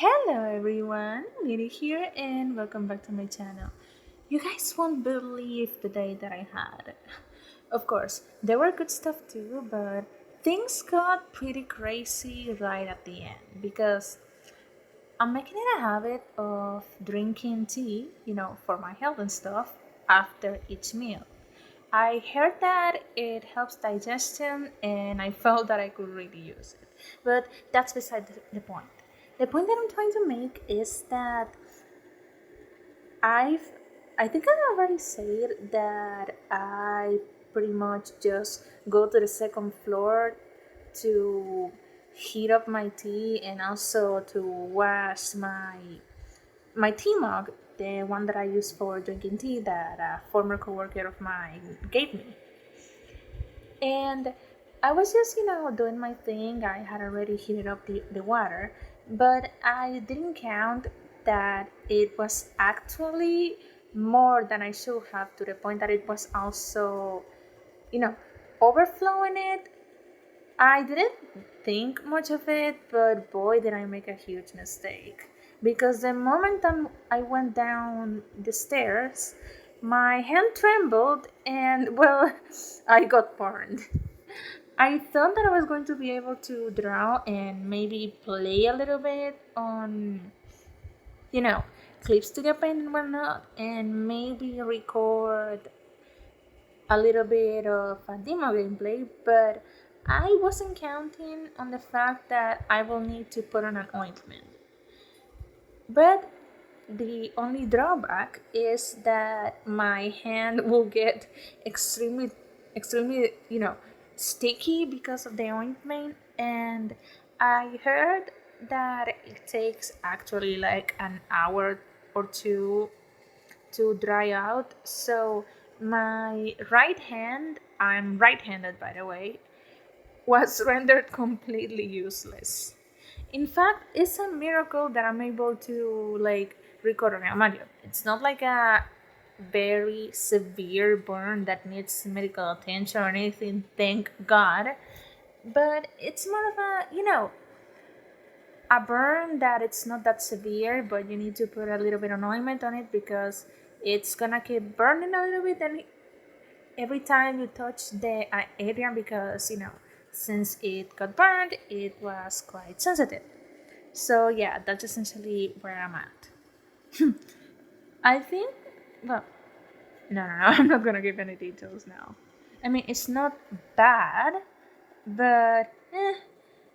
Hello everyone, Lily here and welcome back to my channel. You guys won't believe the day that I had. Of course, there were good stuff too, but things got pretty crazy right at the end because I'm making it a habit of drinking tea, for my health and stuff, after each meal. I heard that it helps digestion and I felt that I could really use it. But that's beside the point. The point that I'm trying to make is that I've I think I already said that I pretty much just go to the second floor to heat up my tea and also to wash my tea mug, the one that I use for drinking tea that a former coworker of mine gave me. And I was just, doing my thing. I had already heated up the water, but I didn't count that it was actually more than I should have, to the point that it was also, you know, overflowing it. I didn't think much of it, but boy, did I make a huge mistake. Because the moment I went down the stairs, my hand trembled and, well, I got burned. I thought that I was going to be able to draw and maybe play a little bit on, you know, clips to get paint and whatnot, and maybe record a little bit of a demo gameplay, but I wasn't counting on the fact that I will need to put on an ointment. But the only drawback is that my hand will get extremely, sticky because of the ointment. And I heard that it takes actually like an hour or two to dry out. So my right hand, I'm right handed by the way, was rendered completely useless. In fact, it's a miracle that I'm able to record an audio. It's not like a very severe burn that needs medical attention or anything, thank God. But it's more of a burn that it's not that severe, but you need to put a little bit of ointment on it because it's gonna keep burning a little bit and every time you touch the area, because since it got burned it was quite sensitive. So yeah, that's essentially where I'm at. I think, well, no, I'm not gonna give any details now. I mean, it's not bad, but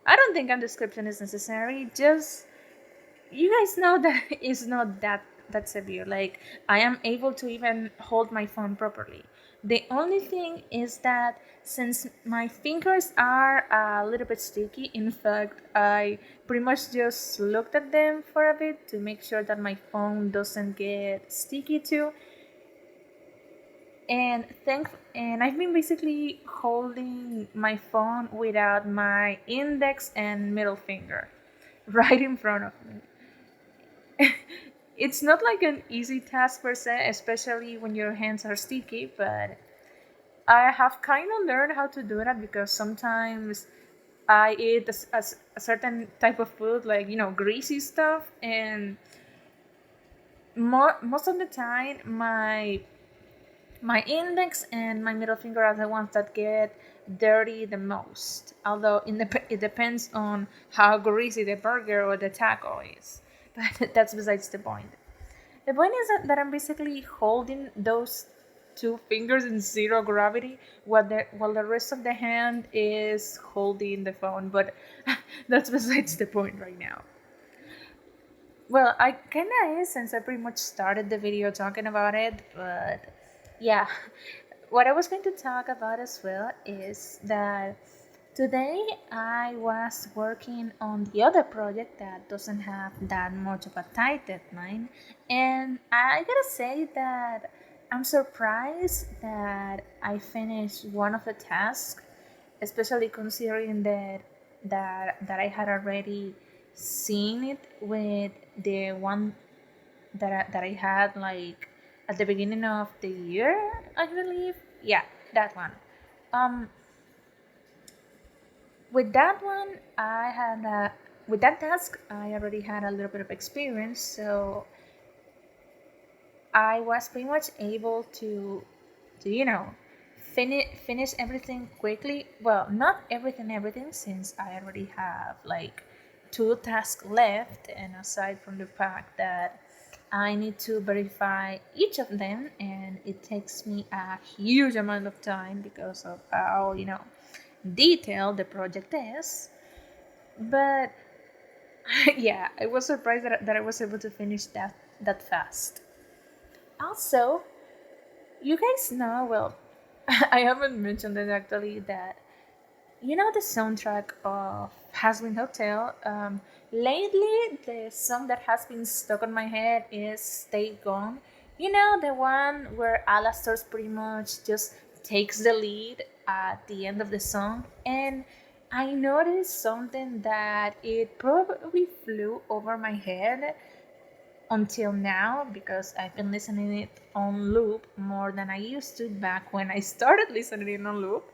I don't think a description is necessary. Just, you guys know that it's not that severe. Like, I am able to even hold my phone properly. The only thing is that since my fingers are a little bit sticky, in fact, I pretty much just looked at them for a bit to make sure that my phone doesn't get sticky too. And I've been basically holding my phone without my index and middle finger right in front of me. It's not like an easy task per se, especially when your hands are sticky, but I have kind of learned how to do that because sometimes I eat a certain type of food, like, greasy stuff, and most of the time, my index and my middle finger are the ones that get dirty the most. Although it depends on how greasy the burger or the taco is. But that's besides the point. The point is that I'm basically holding those two fingers in zero gravity while the rest of the hand is holding the phone. But that's besides the point right now. Well, I kinda is, since I pretty much started the video talking about it, but yeah. What I was going to talk about as well is that today I was working on the other project that doesn't have that much of a tight deadline, and I gotta say that I'm surprised that I finished one of the tasks, especially considering that I had already seen it with the one that I had like at the beginning of the year, I believe. Yeah, that one. Um, with that one, I had with that task, I already had a little bit of experience, so I was pretty much able to finish everything quickly. Well, not everything, since I already have like 2 tasks left, and aside from the fact that I need to verify each of them, and it takes me a huge amount of time because of how detailed the project is. But yeah, I was surprised that I was able to finish that fast. Also, you guys know, well, I haven't mentioned it actually, that the soundtrack of Hasbin Hotel. Lately, the song that has been stuck on my head is "Stay Gone." The one where Alastor's pretty much just takes the lead at the end of the song, and I noticed something that it probably flew over my head until now, because I've been listening it on loop more than I used to back when I started listening it on loop,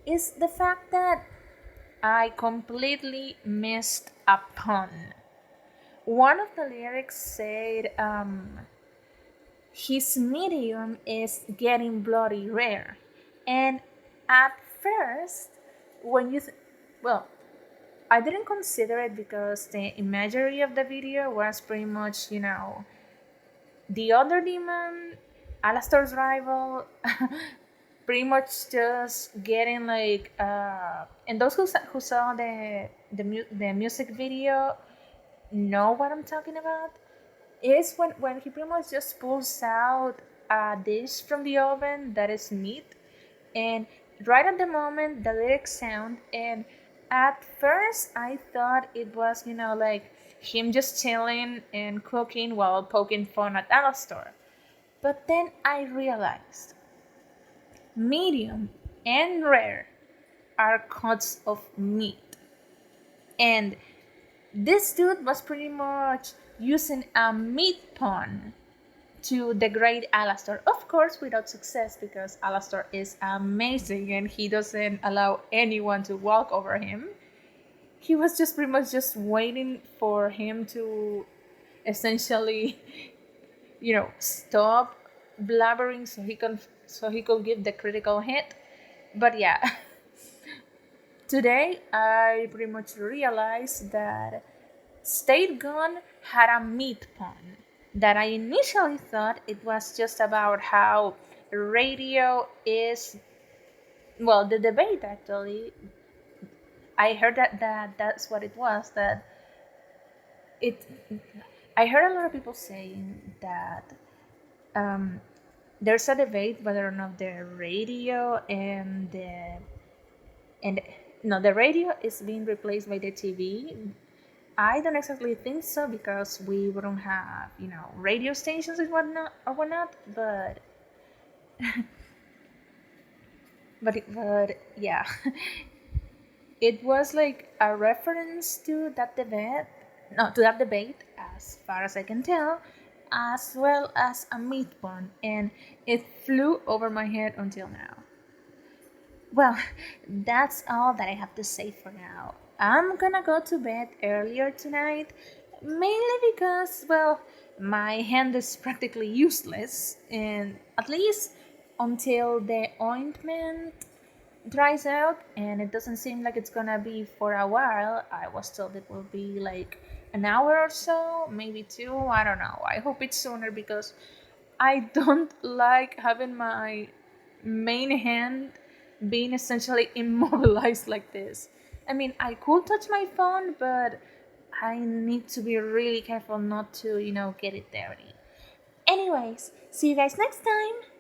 is the fact that I completely missed a pun. One of the lyrics said, his medium is getting bloody rare. And at first, when well, I didn't consider it because the imagery of the video was pretty much, the other demon, Alastor's rival, pretty much just getting like, and those who saw the music video know what I'm talking about. Is when he pretty much just pulls out a dish from the oven that is meat, and right at the moment the lyrics sound, and at first I thought it was like him just chilling and cooking while poking fun at Alastor. But then I realized medium and rare are cuts of meat, and this dude was pretty much using a meat pun to degrade Alastor. Of course, without success, because Alastor is amazing and he doesn't allow anyone to walk over him. He was just pretty much just waiting for him to essentially, stop blabbering so he could give the critical hit. But yeah, today I pretty much realized that State Gun had a meat pun that I initially thought it was just about how radio is, well, the debate actually, I heard that's what it was, that it I heard a lot of people saying that there's a debate whether or not the radio and no, the radio is being replaced by the TV. I don't exactly think so, because we wouldn't have, radio stations and whatnot. But, but yeah, it was like a reference to that debate, no, to that debate, as far as I can tell, as well as a meat one, and it flew over my head until now. Well, that's all that I have to say for now. I'm gonna go to bed earlier tonight, mainly because, well, my hand is practically useless, and at least until the ointment dries out, and it doesn't seem like it's gonna be for a while. I was told it will be like an hour or so, maybe 2, I don't know. I hope it's sooner, because I don't like having my main hand being essentially immobilized like this. I mean, I could touch my phone, but I need to be really careful not to, get it dirty. Anyways, see you guys next time!